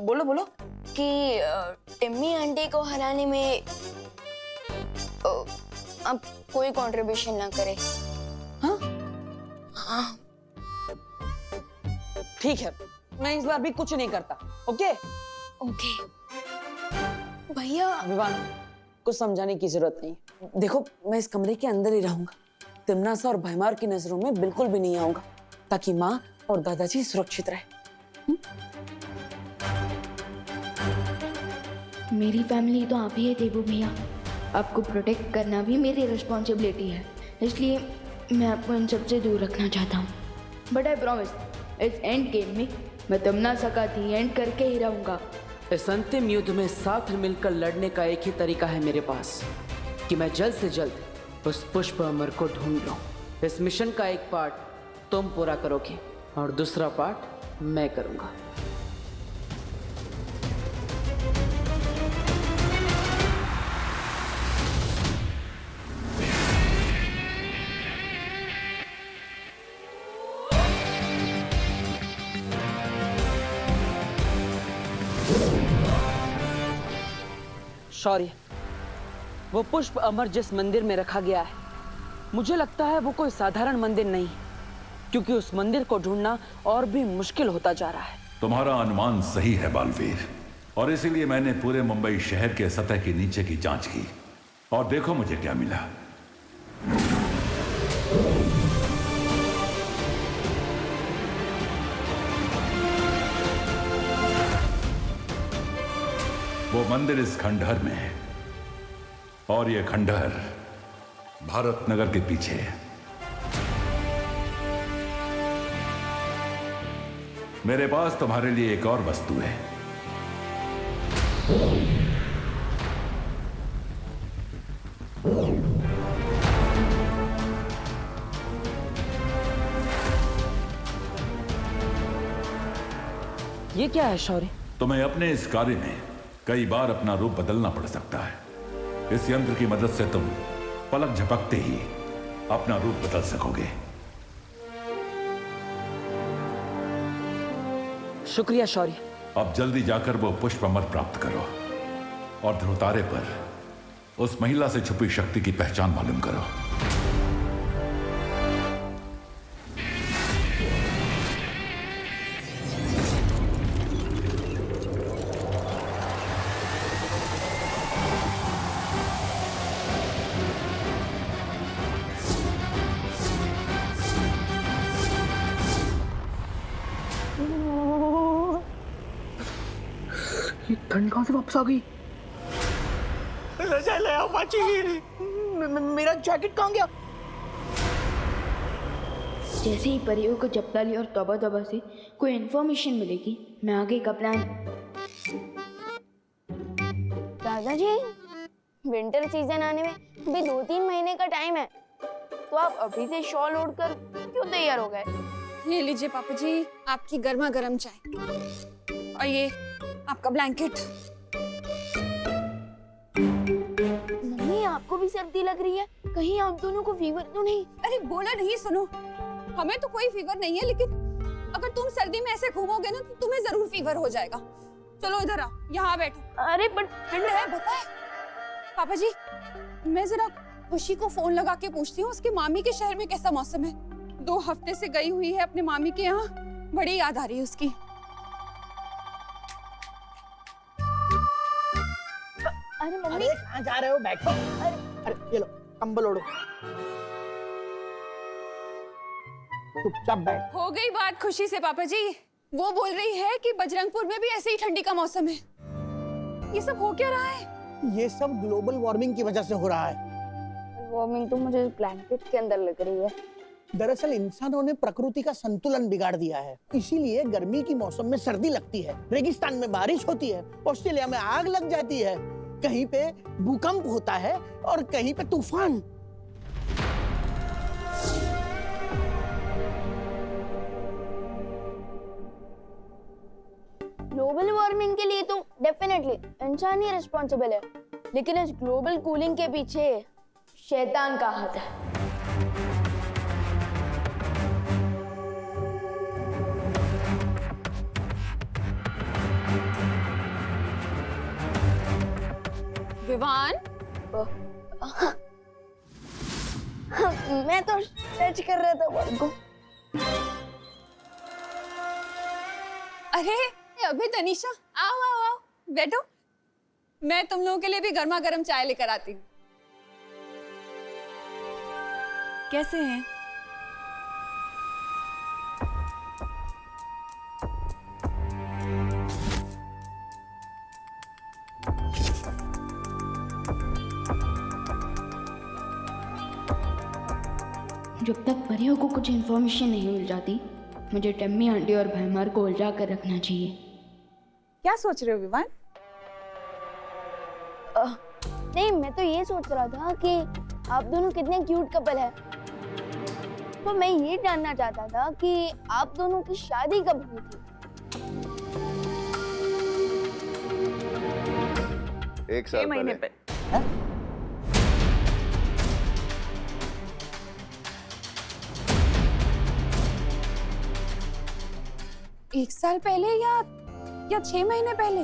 बोलो बोलो। कि टिम्मी आंटी को हराने में अब कोई कंट्रीब्यूशन ना करे। हाँ हाँ ठीक है, मैं इस बार भी कुछ नहीं करता। ओके ओके भैया। विवान, कुछ समझाने की जरूरत नहीं। देखो, मैं इस कमरे के अंदर ही रहूंगा, तिमनासा और भैमार की नजरों में बिल्कुल भी नहीं आऊंगा, ताकि माँ और दादाजी सुरक्षित रहे। मेरी फैमिली तो आप ही है देवू भैया, आपको प्रोटेक्ट करना भी मेरी रिस्पॉन्सिबिलिटी है, इसलिए मैं आपको इन सबसे दूर रखना चाहता हूँ। बट आई प्रॉमिस, इस एंड गेम में मैं तिमनासा का दी एंड करके ही रहूँगा। इस अंतिम युद्ध में साथ मिलकर लड़ने का एक ही तरीका है मेरे पास, कि मैं जल्द से जल्द उस पुष्प अमर को ढूंढ लूं। इस मिशन का एक पार्ट तुम पूरा करोगे और दूसरा पार्ट मैं करूंगा। शौर्य, वो पुष्प अमर जिस मंदिर में रखा गया है, मुझे लगता है वो कोई साधारण मंदिर नहीं है, क्योंकि उस मंदिर को ढूंढना और भी मुश्किल होता जा रहा है। तुम्हारा अनुमान सही है बालवीर, और इसीलिए मैंने पूरे मुंबई शहर के सतह के नीचे की जांच की, और देखो मुझे क्या मिला। वो मंदिर इस खंडहर में है, और ये खंडहर भारत नगर के पीछे है। मेरे पास तुम्हारे लिए एक और वस्तु है। ये क्या है शौर्य? तुम्हें अपने इस कार्य में कई बार अपना रूप बदलना पड़ सकता है। इस यंत्र की मदद से तुम पलक झपकते ही अपना रूप बदल सकोगे। शुक्रिया शौर्य। अब जल्दी जाकर वो पुष्प अमर प्राप्त करो, और ध्रुवतारे पर उस महिला से छुपी शक्ति की पहचान मालूम करो। ठंड कहां से वापस आ गई? मेरा जैकेट कहां गया? जैसे ही परियों को जपता लिया और तौबा तौबा से कोई इन्फॉर्मेशन मिलेगी, मैं आगे का प्लान। दादाजी, विंटर सीजन आने में अभी 2-3 महीने का टाइम है, तो आप अभी से शॉल ओढ़ कर क्यों तैयार हो गए? ये लीजिए पापा जी, आपकी गर्मा गर्म चाय, और ये आपका ब्लैंकेट। मम्मी, आपको भी सर्दी लग रही है? कहीं आप दोनों को फीवर तो नहीं? अरे बोला नहीं, सुनो, हमें तो कोई फीवर नहीं है, लेकिन अगर तुम सर्दी में ऐसे घूमोगे ना तो तुम्हें जरूर फीवर हो जाएगा। चलो इधर आओ, यहाँ बैठो। अरे बट ठंड है, बताए पापा जी। मैं जरा खुशी को फोन लगा के पूछती हूँ उसकी मामी के शहर में कैसा मौसम है। 2 हफ्ते से गई हुई है अपने मामी के यहाँ, बड़ी याद आ रही है उसकी। अरे मम्मी, अरे कहाँ जा रहे हो? बैठो। अरे ये लो, कंबल ओढ़ो। चुपचाप बैठ। हो गई बात खुशी से पापा जी। वो बोल रही है कि बजरंगपुर में भी ऐसे ही ठंडी का मौसम है। ये सब हो क्या रहा है? ये सब ग्लोबल वार्मिंग की वजह से हो रहा है। वार्मिंग तो मुझे ब्लैंकेट के अंदर लग रही है। दरअसल इंसानों ने प्रकृति का संतुलन बिगाड़ दिया है, इसीलिए गर्मी की मौसम में सर्दी लगती है, रेगिस्तान में बारिश होती है, ऑस्ट्रेलिया में आग लग जाती है, कहीं पे भूकंप होता है और कहीं पे तूफान। ग्लोबल वार्मिंग के लिए तो डेफिनेटली इंसान ही रिस्पॉन्सिबल है, लेकिन इस ग्लोबल कूलिंग के पीछे शैतान का हाथ है। विवान, मैं तो टच कर रहा था बॉल को। अरे अभी तनीषा, आओ आओ आओ, बैठो। मैं तुम लोगों के लिए भी गर्मा गर्म चाय लेकर आती हूँ। कैसे हैं? जब तक परियों को कुछ इन्फॉर्मेशन नहीं मिल जाती, मुझे टम्मी आंटी और भैमार को उलझा कर रखना चाहिए। क्या सोच रहे हो विवान? नहीं, मैं तो ये सोच रहा था कि आप दोनों कितने क्यूट कपल है। तो मैं ये जानना चाहता था कि आप दोनों की शादी कब हुई थी? 1 साल महीने पहले। एक साल पहले या 6 महीने पहले?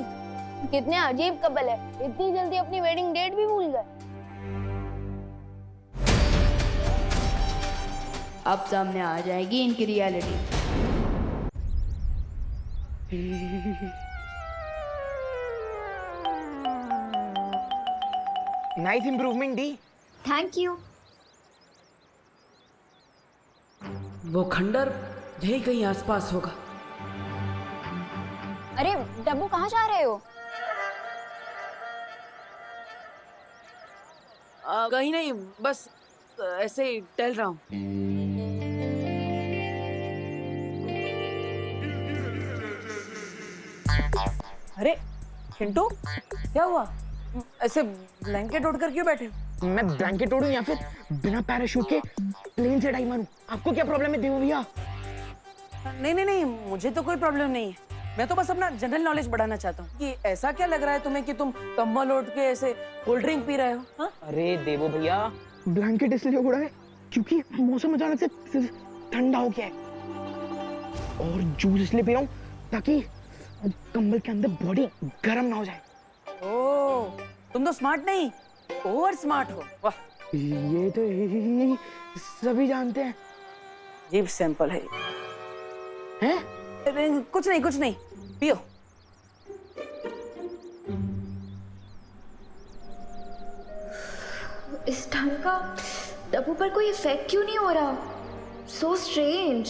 कितने अजीब कपल है, इतनी जल्दी अपनी वेडिंग डेट भी भूल गए। अब सामने आ जाएगी इनकी reality. Nice improvement D. Thank you. वो खंडर यही कहीं आसपास होगा। अरे डब्बू, कहाँ जा रहे हो? कहीं नहीं, बस ऐसे ही टहल रहा हूँ। अरे चिंटू, क्या हुआ? ऐसे ब्लैंकेट ओढ़कर क्यों बैठे हो? मैं ब्लैंकेट ओढ़ूं या फिर बिना पैराशूट के प्लेन से डाई मारूं? आपको क्या प्रॉब्लम है देवो भैया? नहीं नहीं नहीं, मुझे तो कोई प्रॉब्लम नहीं है। मैं तो बस अपना जनरल नॉलेज बढ़ाना चाहता हूँ कि ऐसा क्या लग रहा है तुम्हें कि तुम कंबल ओढ़ के ऐसे कोल्ड ड्रिंक पी रहे हो? हाँ? अरे देवो भैया, ब्लैंकेट इसलिए ओढ़ा है क्योंकि मौसम अचानक से ठंडा हो गया है, और जूस इसलिए पी रहा हूँ ताकि कंबल के अंदर बॉडी गर्म ना हो जाए। ओह, तुम तो स्मार्ट नहीं, ओवर स्मार्ट हो। वाह, ये तो सभी जानते हैं। अजीब सैंपल है। हैं? कुछ नहीं, पियो। इस ढंग का डब्बू पर कोई इफेक्ट क्यों नहीं हो रहा? So strange.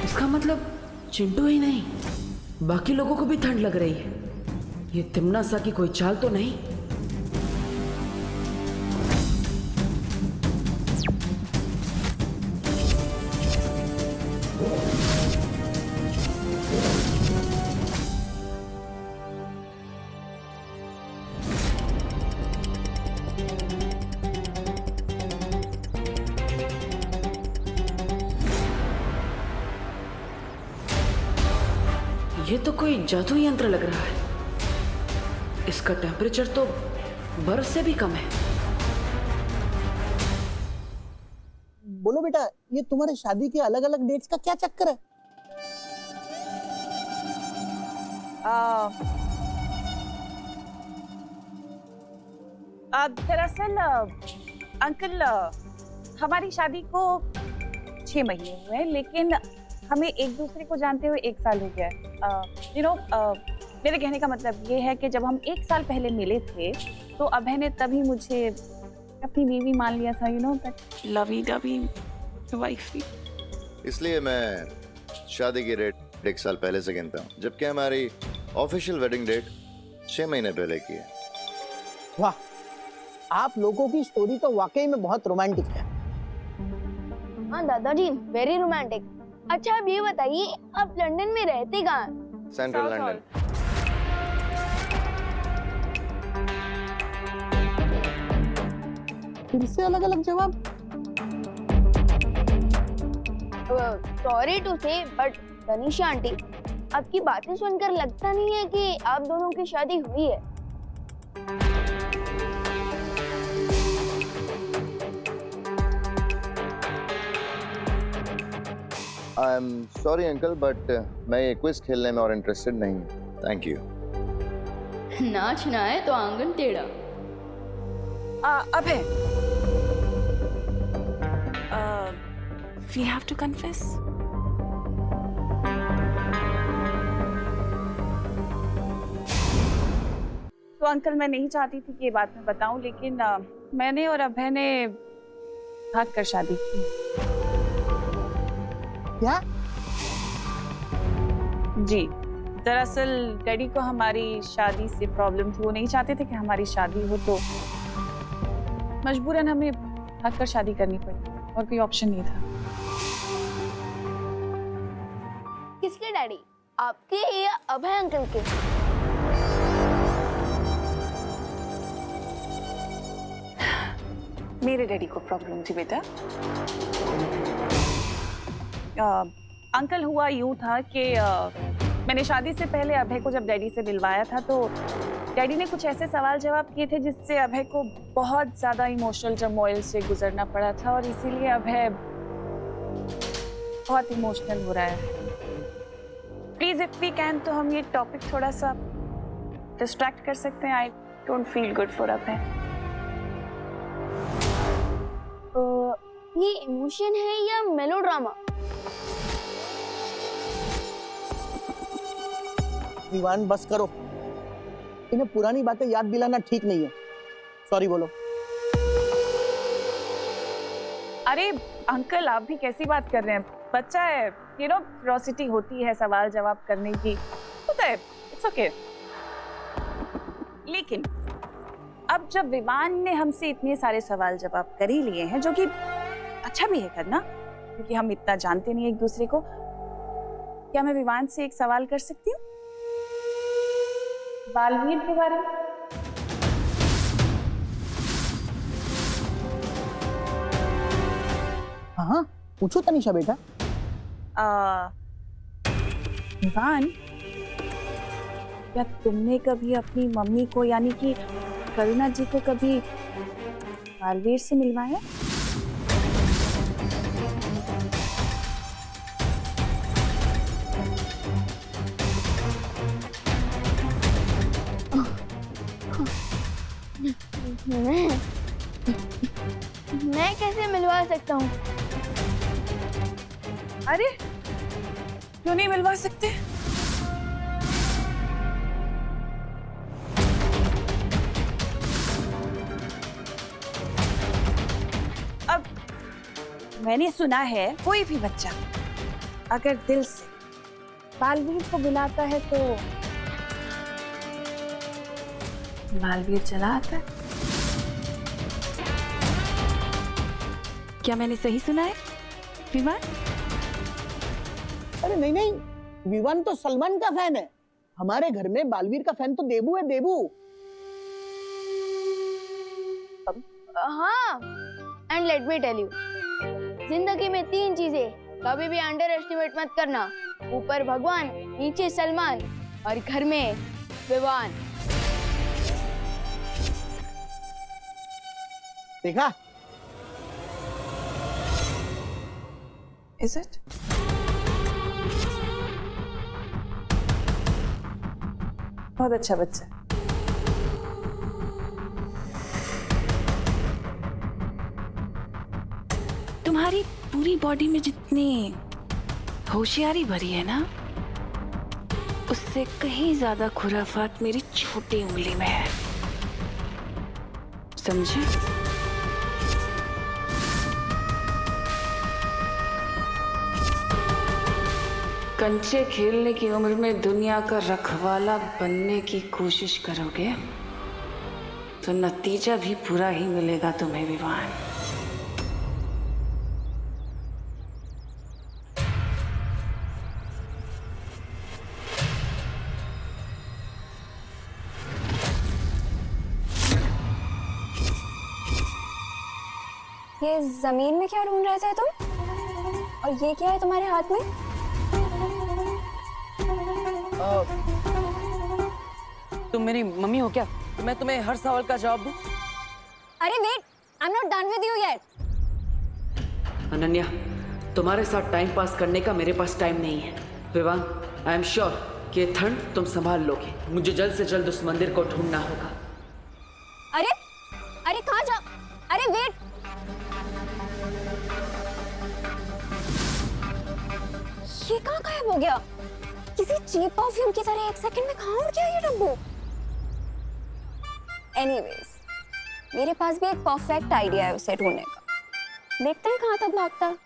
इसका मतलब चिंटू ही नहीं, बाकी लोगों को भी ठंड लग रही है। ये तिमना सा की कोई चाल तो नहीं? ये तो कोई जादू यंत्र लग रहा है। इसका टेम्परेचर तो बर्फ से भी कम है। बोलो बेटा, ये तुम्हारे शादी के अलग अलग डेट्स का क्या चक्कर है? दरअसल अंकल, हमारी शादी को 6 महीने हुए हैं, लेकिन हमें एक दूसरे को जानते हुए 1 साल हो गया है। मेरे कहने का मतलब ये है कि जब हम 1 साल पहले मिले थे तो अभय ने तभी मुझे अपनी बीवी मान लिया था, लवी डवी वाइफ। इसलिए मैं शादी की डेट 1 साल पहले से गिनता हूँ, जबकि हमारी ऑफिशियल वेडिंग डेट 6 महीने पहले की है। वाह, आप लोगों की स्टोरी तो वाकई में बहुत रोमांटिक है। हाँ दादाजी, वेरी रोमांटिक। अच्छा, अब ये बताइए, आप लंदन में रहते कहाँ? Central London. फिर से अलग अलग जवाब। सॉरी टू से, बट तनीषा आंटी, आपकी बातें सुनकर लगता नहीं है कि आप दोनों की शादी हुई है। I am sorry uncle, but मैं ये क्विज खेलने में और इंटरेस्टेड नहीं हूँ। Thank you. नाचना है तो आंगन टेढ़ा। अभय, we have to confess. तो अंकल, मैं नहीं चाहती थी कि ये बात मैं बताऊं, लेकिन मैंने और अभय ने भाग कर शादी की। क्या? जी, दरअसल डैडी को हमारी शादी से प्रॉब्लम थी। वो नहीं चाहते थे कि हमारी शादी हो, तो मजबूरन हमें भाग कर शादी करनी पड़ी, और कोई ऑप्शन नहीं था। किसके डैडी, आपके या अभय अंकल के? मेरे डैडी को प्रॉब्लम थी बेटा। अंकल, हुआ यूं था कि मैंने शादी से पहले अभय को जब डैडी से मिलवाया था, तो डैडी ने कुछ ऐसे सवाल जवाब किए थे जिससे अभय को बहुत ज्यादा इमोशनल टर्मोइल से गुजरना पड़ा था, और इसीलिए अभय बहुत इमोशनल हो रहा है। प्लीज इफ वी कैन, तो हम ये टॉपिक थोड़ा सा डिस्ट्रैक्ट कर सकते हैं। I don't feel good for Abhay. ये इमोशन है या मेलोड्रामा? विवान, बस करो। इन्हें पुरानी बातें याद दिलाना ठीक नहीं है। सॉरी बोलो। अरे अंकल, आप भी कैसी बात कर रहे हैं? बच्चा है, यू नो, क्यूरियोसिटी होती है सवाल जवाब करने की, होता है, इट्स ओके। लेकिन अब जब विवान ने हमसे इतने सारे सवाल जवाब कर ही लिए हैं, जो कि अच्छा भी है करना, क्योंकि हम इतना जानते नहीं एक दूसरे को, क्या मैं विवान से एक सवाल कर सकती हूँ बालवीर के बारे में? हाँ, पूछो तनिषा बेटा। विवान, क्या तुमने कभी अपनी मम्मी को, यानी कि करुणा जी को, कभी बालवीर से मिलवाया? मैं कैसे मिलवा सकता हूँ? अरे क्यों नहीं मिलवा सकते? अब मैंने सुना है कोई भी बच्चा अगर दिल से बालवीर को बुलाता है तो बालवीर चला आता है। क्या मैंने सही सुना है विवान? अरे नहीं नहीं, विवान तो सलमान का फैन है। हमारे घर में बालवीर का फैन तो देबू है, देबू। हाँ, and let me tell you, जिंदगी में 3 चीजें कभी भी अंडर एस्टिमेट मत करना। ऊपर भगवान, नीचे सलमान, और घर में विवान। देखा? Is it? बहुत अच्छा बच्चा। तुम्हारी पूरी बॉडी में जितनी होशियारी भरी है ना, उससे कहीं ज्यादा खुराफात मेरी छोटी उंगली में है, समझे? कंचे खेलने की उम्र में दुनिया का रखवाला बनने की कोशिश करोगे तो नतीजा भी पूरा ही मिलेगा तुम्हें विवान। ये जमीन में क्या ढूंढ रहे थे तुम? और ये क्या है तुम्हारे हाथ में? तुम मेरी मम्मी हो क्या? मैं तुम्हें हर सवाल का जवाब दूं? अरे wait, I am not done with you yet. Ananya, तुम्हारे साथ टाइम पास करने का मेरे पास टाइम नहीं है। विवान, आई एम श्योर कि ये ठंड तुम संभाल लोगे। मुझे जल्द से जल्द उस मंदिर को ढूंढना होगा। अरे अरे कहाँ जा, अरे वेट, ये कहाँ गायब हो गया? किसी चीप परफ्यूम की तरह 1 सेकंड में कहाँ उड़ गया ये डब्बू? एनीवेज, मेरे पास भी एक परफेक्ट आइडिया है उसे ढूंढने का। देखते हैं कहाँ तक भागता है।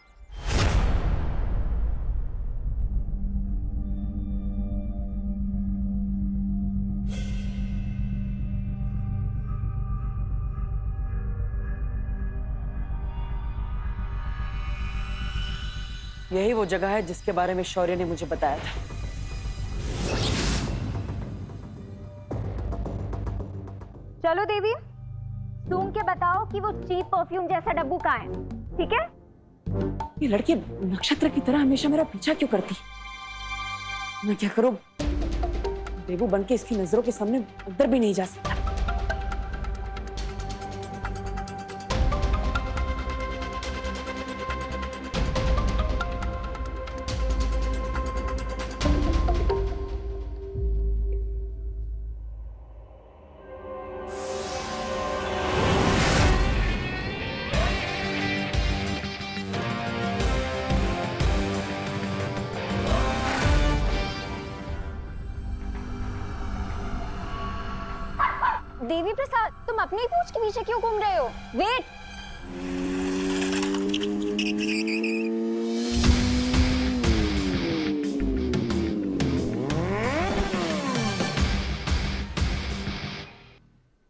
यही वो जगह है जिसके बारे में शौर्य ने मुझे बताया था। चलो देवी, सूंघ के बताओ कि वो चीप परफ्यूम जैसा डब्बू कहाँ है, ठीक है? ये लड़की नक्षत्र की तरह हमेशा मेरा पीछा क्यों करती? मैं क्या करूं? देवू बनके इसकी नजरों के सामने अंदर भी नहीं जा सकता। देवी प्रसाद, तुम अपनी पूंछ के पीछे क्यों घूम रहे हो? वेट,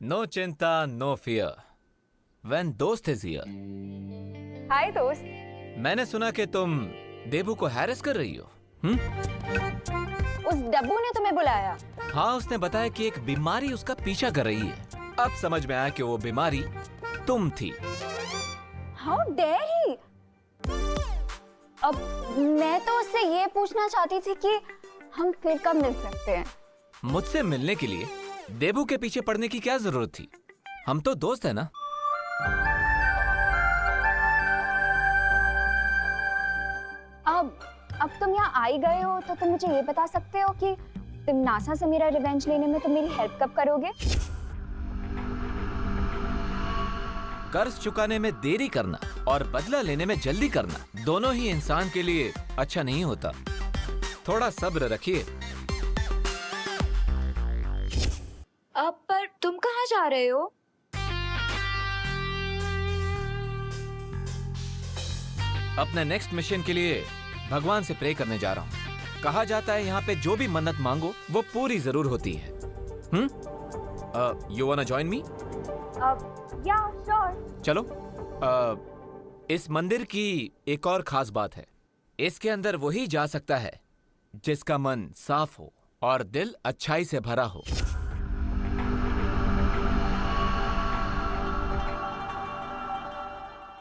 नो चिंता, नो फियर, व्हेन दोस्त इज हियर। हाय दोस्त। मैंने सुना कि तुम देबू को हैरेस कर रही हो। उस डब्बू ने तुम्हें बुलाया? हाँ, उसने बताया कि एक बीमारी उसका पीछा कर रही है। अब समझ में आया कि वो बीमारी तुम थी। How dare he! अब मैं तो उससे ये पूछना चाहती थी कि हम फिर कब मिल सकते हैं? मुझसे मिलने के लिए देबू के पीछे पड़ने की क्या जरूरत थी? हम तो दोस्त है ना। अब तुम यहाँ आ ही गए हो तो तुम मुझे ये बता सकते हो कि तुम नासा से मेरा रिवेंज लेने में तुम मेरी हेल्प कब करोगे? कर्ज चुकाने में देरी करना और बदला लेने में जल्दी करना दोनों ही इंसान के लिए अच्छा नहीं होता। थोड़ा सब्र रखिए। अब पर तुम कहाँ जा रहे हो? अपने नेक्स्ट मिशन के लिए भगवान से प्रे करने जा रहा हूँ। कहा जाता है यहाँ पे जो भी मन्नत मांगो वो पूरी जरूर होती है। You वांना join me? या श्योर। चलो। इस मंदिर की एक और खास बात है, इसके अंदर वही जा सकता है जिसका मन साफ हो और दिल अच्छाई से भरा हो।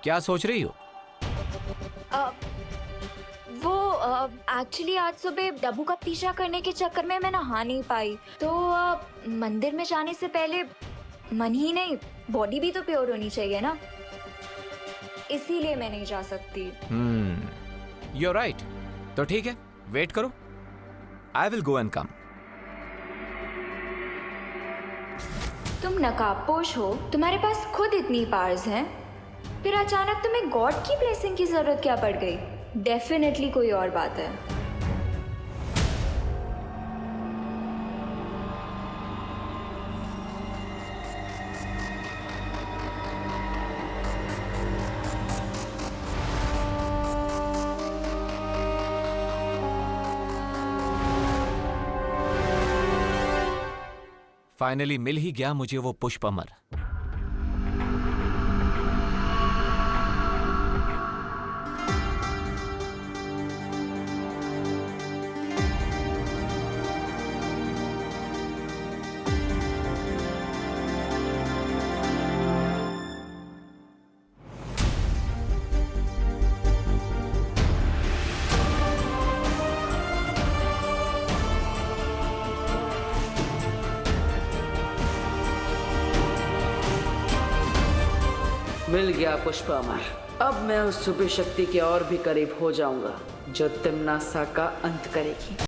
क्या सोच रही हो? वो एक्चुअली आज सुबह डब्बू का पीछा करने के चक्कर में मैं नहा नहीं पाई, तो मंदिर में जाने से पहले मन ही नहीं बॉडी भी तो प्योर होनी चाहिए ना, इसीलिए मैं नहीं जा सकती। You're right। तो ठीक है, वेट करो। I will go and come। तुम नकाबपोश हो, तुम्हारे पास खुद इतनी पावर्स हैं, फिर अचानक तुम्हें गॉड की ब्लेसिंग की जरूरत क्या पड़ गई? डेफिनेटली कोई और बात है। फाइनली मिल ही गया मुझे वो पुष्प अमर। मिल गया पुष्प अमर। अब मैं उस छुपी शक्ति के और भी करीब हो जाऊंगा जो तिम्नासा का अंत करेगी।